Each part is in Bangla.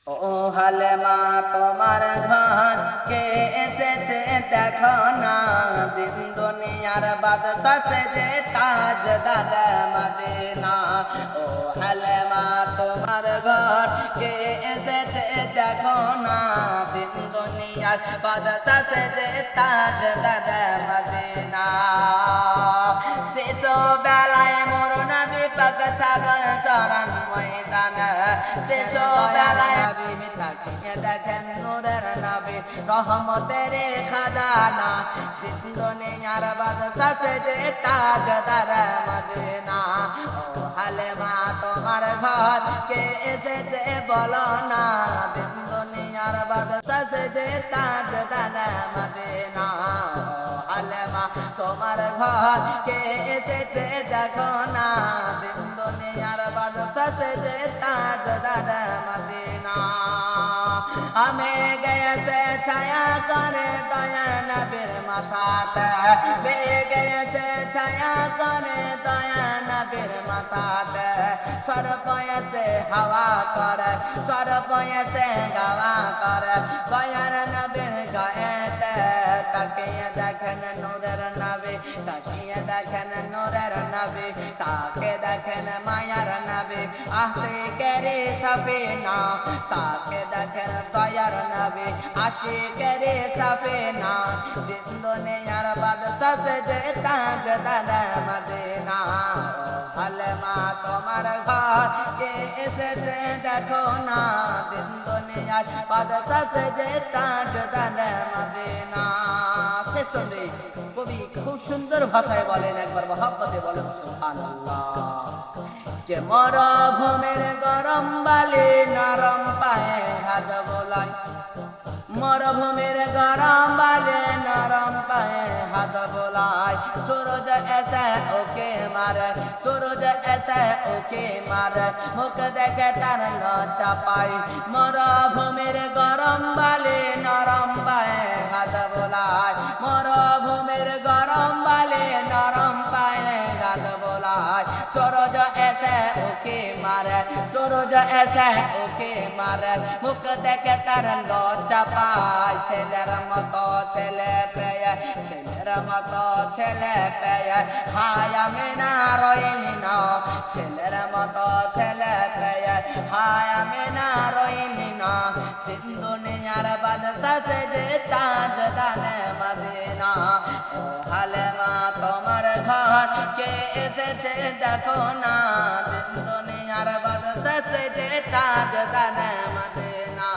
ও হালেমা তোমার ঘর কে এসেছে দেখো না, দিন দুনিয়ার বাদশা যে তাজদার মদিনা। ও হালেমা তোমার ঘর কে এসেছে দেখো না, দিন দুনিয়ার বাদশা যে তাজদার মদিনা। শেষ বেলায় মোর নবী পাক সাগর চরণ ময়দান, শেষ বেলায় তাকিয়ে দেখেন নূরের নবী রহমতের খাজানা, দিন দুনিয়ার বাদশা যে তাজদার মদিনা। ও হালেমা তোমার ঘর কে এসেছে বলো না, দিন দুনিয়ার বাদশা যে তাজদার মদিনা। হালেমা তোমার ঘর কে এসেছে দেখো না, দিন দুনিয়ার বাদশা যে তাজদার মদিনা। আমি গেছে ছায়া করে দয়া নবীর মাথাতে, গেছে ছায়া করে দয়া নবীর মাথাতে। সর পয়েছে হাওয়া করে, সর পয়েছে গাওয়া করে দয়ার নবীর গায়েতে। তাকিয়ে দেখেন নূরের নবী, তাকিয়ে দেখেন নূরের নবী, তাকে দেখেন মায়ার নবী আশিকের সফিনা। তাকে দেখেন দয়ার নবী আশিকের সফিনা, দিন দুনিয়ার বাদশা যে তাজদার মদিনা। হালেমা তোমার ঘর কে এসেছে দেখো না, দিন দুনিয়ার বাদশা যে তাজদার মদিনা। শেষ সন্ধে কবি খুব সুন্দর ভাষায় বলেন, একবার মহব্বতে বলেন সুবহানাল্লাহ। যে মরভূমির গরম বালি নরম পায়ে হাত বোলায়, মরভূমির গরম বালি নরম পায়ে হাত বোলায়। সূরজ এসে ওকে মারে, সূরজ এসে ওকে মারে, মুখ দেখে তার লজ্জা পাই। মরভূমির গরম বালি নরম পায়ে হাত বোলায়, মরভূমির গরম বালি নরম পায়ে হাত বোলায়। সূরজ এসে ওকে মারে, সূরজ এসে ওকে মারে, মুখ দেখে তার লজ্জা পায়। ছেলের মতো ছেলে পেয়ে, ছেলের মতো ছেলে পেয়ে হায় আমি না রইনি না, ছেলের মতো ছেলে পেয়ে হায় আমি না রইনি না। দিন দুনিয়ার বাদশা যে তাজদার মদিনা। ও হালেমা তোমার ঘর কে এসেছে দেখো না, দিন দুনিয়ার বাদশা যে তাজদার মদিনা।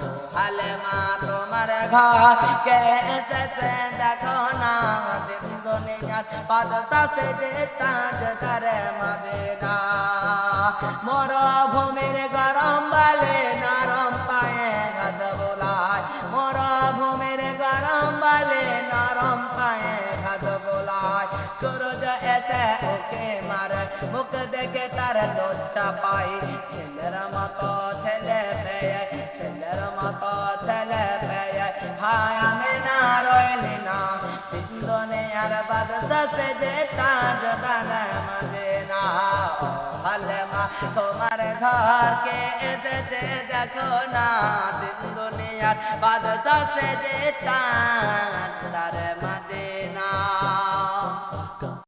ও হালেমা তোমার ঘর কে এসেছে দেখো না, দিন দুনিয়ার বাদশা যে তাজদার মদিনা। মরভূমির গরম বালে নরম পায়ে হাত বোলায়, মরভূমির গরম বালে নরম পায়ে হাত বোলায়। সূরজ এসে ওকে মারে, মুখ দেখে তার লজ্জা পাই। ছেলের মতো ছেলে পেয়ে, ছেলের মতো ছেলে পেয়ে হায় আমি না রইলি না। দিন দুনিয়ার বাদশা যে তাজদার মদিনা। হালেমা তোমার ঘর কে এসেছে দেখো না, দিন দুনিয়ার বাদশা যে তাজদার